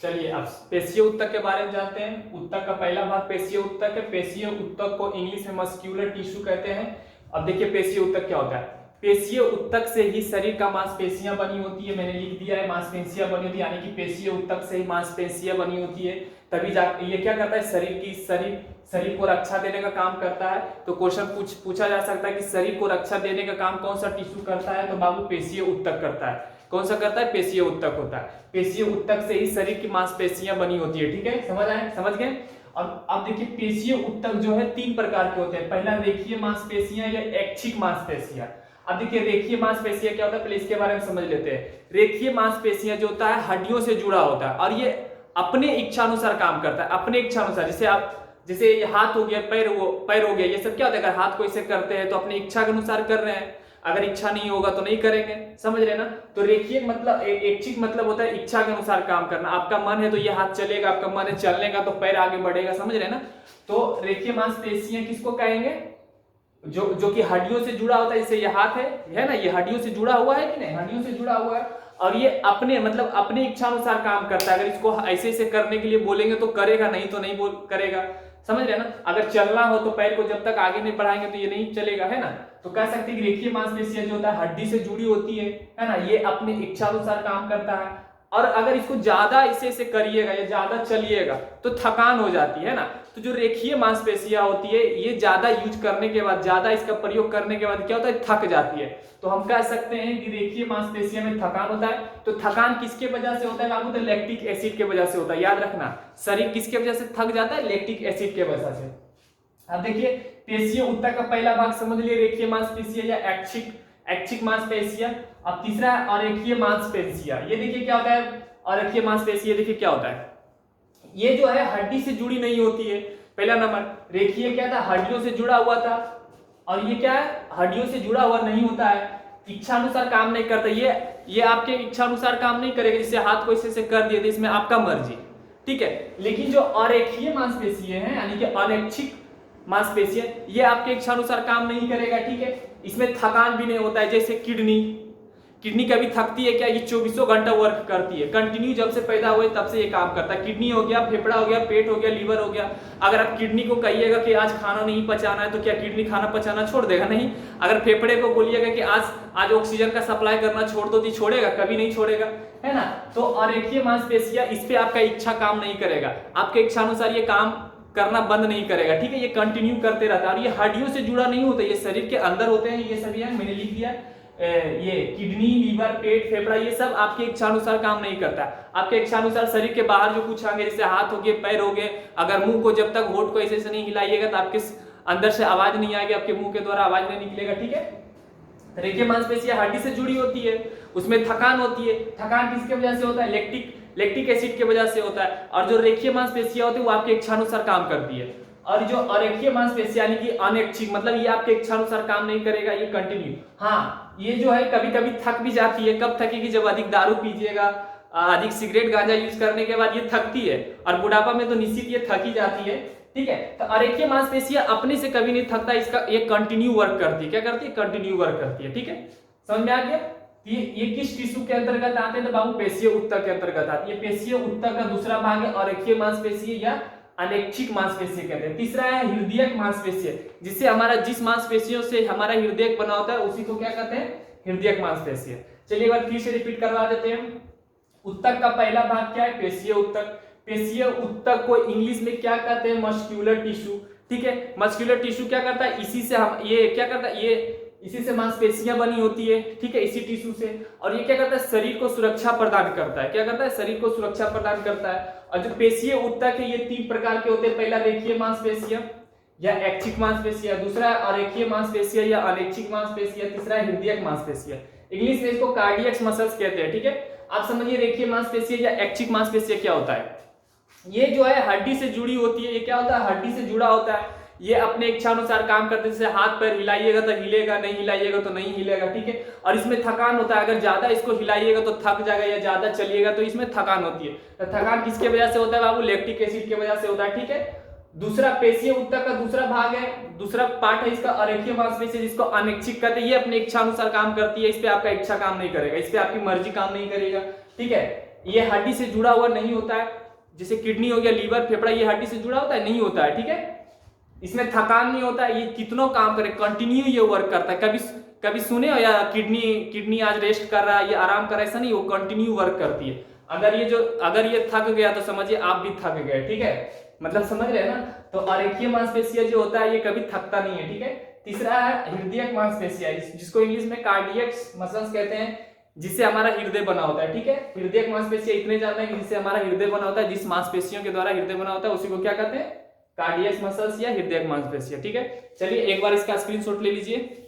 चलिए अब पेशीय उत्तक के बारे में जानते हैं। उत्तक का पहला भाग पेशीय उत्तक है। पेशीय उत्तक को इंग्लिश में मस्क्यूलर टिश्यू कहते हैं। अब देखिए पेशीय उत्तक क्या होता है। पेशीय उत्तक से ही शरीर का मांसपेशियां बनी होती है। मैंने लिख दिया है मांसपेशियां बनी होती है, यानी कि पेशीय उत्तक से ही मांसपेशियां बनी होती है। तभी जा ये क्या करता है, शरीर को रक्षा देने का काम करता है। तो क्वेश्चन पूछा जा सकता है कि शरीर को रक्षा देने का काम कौन सा टिश्यू करता है, तो बाबू पेशीय उत्तक करता है। कौन सा करता है, पेशीय उत्तक होता है। पेशीय उत्तक से ही शरीर की मांसपेशियां बनी होती है। ठीक है, समझ गए। और अब देखिए पेशीय उत्तक जो है 3 प्रकार के होते हैं। पहला रेखीय मांसपेशियां या ऐच्छिक मांसपेशियां। अब देखिए रेखीय मांसपेशियां क्या होता है, पहले इसके बारे में समझ लेते हैं। रेखीय मांसपेशियां जो होता है हड्डियों से जुड़ा होता है और ये अपने इच्छानुसार काम करता है, अपने इच्छानुसार। जैसे ये हाथ हो गया, पैर हो गया, ये सब क्या होता है, अगर हाथ को ऐसे करते हैं तो अपनी इच्छा के अनुसार कर रहे हैं, अगर इच्छा नहीं होगा तो नहीं करेंगे। समझ रहे ना। तो रेखीय मतलब ऐच्छिक मतलब होता है इच्छा के अनुसार काम करना। आपका मन है तो ये हाथ चलेगा, आपका मन है चलने का तो पैर आगे बढ़ेगा। समझ रहे ना। तो रेखीय मांसपेशियां किसको कहेंगे, जो कि हड्डियों से जुड़ा होता है। जैसे ये हाथ है ना, ये हड्डियों से जुड़ा हुआ है कि नहीं, हड्डियों से जुड़ा हुआ है और ये अपने इच्छा अनुसार काम करता है। अगर इसको ऐसे करने के लिए बोलेंगे तो करेगा, नहीं तो नहीं करेगा। समझ रहे ना। अगर चलना हो तो पैर को जब तक आगे नहीं बढ़ाएंगे तो ये नहीं चलेगा, है ना। तो कह सकते हैं कि रेखीय मांसपेशियां जो होता है हड्डी से जुड़ी होती है ना, ये अपने इच्छा अनुसार काम करता है। और अगर इसको ज्यादा ऐसे करिएगा या ज्यादा चलिएगा तो थकान हो जाती है ना। तो जो रेखीय मांसपेशियां होती है ये ज्यादा यूज करने के बाद, ज्यादा इसका प्रयोग करने के बाद क्या होता है, थक जाती है। तो हम कह सकते हैं कि रेखीय मांसपेशियों में थकान होता है। तो थकान किसके वजह से होता है बाबू, तो लैक्टिक एसिड के वजह से होता है। याद रखना, शरीर किसके वजह से थक जाता है, लैक्टिक एसिड के वजह से। अब देखिए पेशीय उत्तक का पहला भाग समझ लिए, रेखीय मांसपेशियां या ऐच्छिक मांसपेशियां। अब तीसरा है अरेखीय मांसपेशियां। ये देखिए क्या होता है, अरेखीय मांसपेशियां देखिए क्या होता है, ये जो है हड्डी से जुड़ी नहीं होती है। पहला नंबर रेखीय क्या था, हड्डियों से जुड़ा हुआ था, और ये क्या है, हड्डियों से जुड़ा हुआ नहीं होता है, इच्छानुसार काम नहीं करता। ये आपके इच्छानुसार काम नहीं करेगा। जैसे हाथ को ऐसे कर दिए तो इसमें आपका मर्जी, ठीक है। लेकिन जो अरेखीय मांसपेशियां हैं यानी कि अनैच्छिक मांसपेशियां, ये आपके इच्छानुसार काम नहीं करेगा, ठीक है। इसमें थकान भी नहीं होता है। जैसे किडनी कभी थकती है क्या, ये 24 घंटा वर्क करती है कंटिन्यू। जब से पैदा हुए तब से ये काम करता है। किडनी हो गया, फेफड़ा हो गया, पेट हो गया, लीवर हो गया। अगर आप किडनी को कहिएगा कि आज खाना नहीं पचाना है तो क्या किडनी खाना पचाना छोड़ देगा, नहीं। अगर फेफड़े को बोलिएगा कि आज ऑक्सीजन का सप्लाई करना छोड़ दो तो छोड़ेगा, कभी नहीं छोड़ेगा, है ना। तो अरेखीय मांसपेशियां, इस पे आपका इच्छा काम नहीं करेगा, आपके इच्छानुसार ये काम करना बंद नहीं करेगा, ठीक है। ये कंटिन्यू करते रहता है और ये हड्डियों से जुड़ा नहीं होता, ये शरीर के अंदर होते हैं। ये सभी है, मैंने लिख दिया। ये किडनी, लीवर, पेट, फेफड़ा, ये सब आपके इच्छानुसार काम नहीं करता। आपके इच्छानुसार शरीर के बाहर जो कुछ आगे, जैसे हाथ हो गए, पैर हो गए, अगर मुंह को जब तक होठ को ऐसे नहीं हिलाइएगा तो आपके अंदर से आवाज नहीं आएगी, आपके मुंह के द्वारा आवाज नहीं निकलेगा, ठीक है। रेखीय मांसपेशियां हड्डी से जुड़ी होती है, उसमें थकान होती है। थकान किसके वजह से होता है, लैक्टिक एसिड की वजह से होता है। और जो रेखीय मांसपेशियां होती है वो आपके इच्छानुसार काम करती है। और जो अरेखीय मांसपेशियां यानी कि अनैच्छिक, मतलब ये आपके इच्छानुसार काम नहीं करेगा, ये कंटिन्यू। हाँ, ये जो है कभी कभी थक भी जाती है। कब थकेगी, जब अधिक दारू पीजिएगा, अधिक सिगरेट गांजा यूज करने के बाद ये थकती है। और बुढ़ापा में तो निश्चित ये थकी जाती है, ठीक है। तो अरेखीय मांसपेशियां अपने से कभी नहीं थकता, इसका ये कंटिन्यू वर्क करती है। क्या करती है, कंटिन्यू वर्क करती है, ठीक है। समझ में आ गया। ये किस टिश्यू के अंतर्गत आते हैं, तो बाबू पेशीय उत्तक के अंतर्गत आती है। पेशीय उत्तक का दूसरा भाग है अरेखीय मांसपेशी या अनैच्छिक मांसपेशी कहते हैं। तीसरा है हृदयक मांसपेशी, जिससे जिस मांसपेशियों से हमारा हृदय बना होता है उसी को क्या कहते हैं, हृदयक मांसपेशी। चलिए एक बार फिर से रिपीट करवा देते हैं। उत्तक का पहला भाग क्या है, पेशीय उत्तक। पेशीय उत्तक को इंग्लिश में क्या कहते हैं, मस्क्यूलर टिश्यू, ठीक है। मस्क्यूलर टिश्यू क्या करता है, इसी से हम ये क्या करता है, ये इसी से मांसपेशियां बनी होती है, ठीक है, इसी टिश्यू से। और ये क्या करता है, शरीर को सुरक्षा प्रदान करता है। क्या करता है, शरीर को सुरक्षा प्रदान करता है। और जो पेशीय उत्तक है ये 3 प्रकार के होते हैं। पहला रेखीय मांसपेशियां या ऐच्छिक मांसपेशियां, दूसरा अरेखीय मांसपेशियां या अनैच्छिक मांसपेशियां, तीसरा हृदयक मांसपेशियां। इंग्लिश में इसको कार्डियक मसल्स कहते हैं, ठीक है। आप समझिए रेखीय मांसपेशियां या ऐच्छिक मांसपेशियां क्या होता है। ये जो है हड्डी से जुड़ी होती है। ये क्या होता है, हड्डी से जुड़ा होता है। ये अपने इच्छानुसार काम करते हैं। जैसे हाथ पैर हिलाइएगा तो हिलेगा, नहीं हिलाइएगा तो नहीं हिलेगा, ठीक है। और इसमें थकान होता है, अगर ज्यादा इसको हिलाइएगा तो थक जाएगा, या ज्यादा चलिएगा तो इसमें थकान होती है। तो थकान किसके वजह से होता है बाबू, लैक्टिक एसिड की वजह से होता है, ठीक है। दूसरा पेशीय उत्तक का दूसरा भाग है, दूसरा पार्ट है इसका अरेखीय मांसपेशी, जिसको अनैच्छिक कहते हैं। ये अपने इच्छा अनुसार काम करती है, इस पे आपका इच्छा काम नहीं करेगा, इस पे आपकी मर्जी काम नहीं करेगा, ठीक है। ये हड्डी से जुड़ा हुआ नहीं होता है। जैसे किडनी हो गया, लीवर, फेफड़ा, ये हड्डी से जुड़ा होता है, नहीं होता है, ठीक है। इसमें थकान नहीं होता है, ये कितनों काम करे कंटिन्यू ये वर्क करता है। कभी कभी सुने हो या किडनी आज रेस्ट कर रहा है, ये आराम कर रहा है, ऐसा नहीं, वो कंटिन्यू वर्क करती है। अगर ये थक गया तो समझिए आप भी थक गए, ठीक है, मतलब समझ रहे हैं ना। तो अरेखीय मांसपेशिया जो होता है ये कभी थकता नहीं है, ठीक है। तीसरा है हृदयक मांसपेशिया, जिसको इंग्लिश में कार्डियक मसल्स कहते हैं, जिससे हमारा हृदय बना होता है, ठीक है। हृदयक मांसपेशिया इतने जानते हैं कि जिससे हमारा हृदय बना होता है, जिस मांसपेशियों के द्वारा हृदय बना होता है उसी को क्या कहते हैं, कार्डियक मसल्स या हृदयक मांसपेशिया, ठीक है। चलिए एक बार इसका स्क्रीनशॉट ले लीजिए।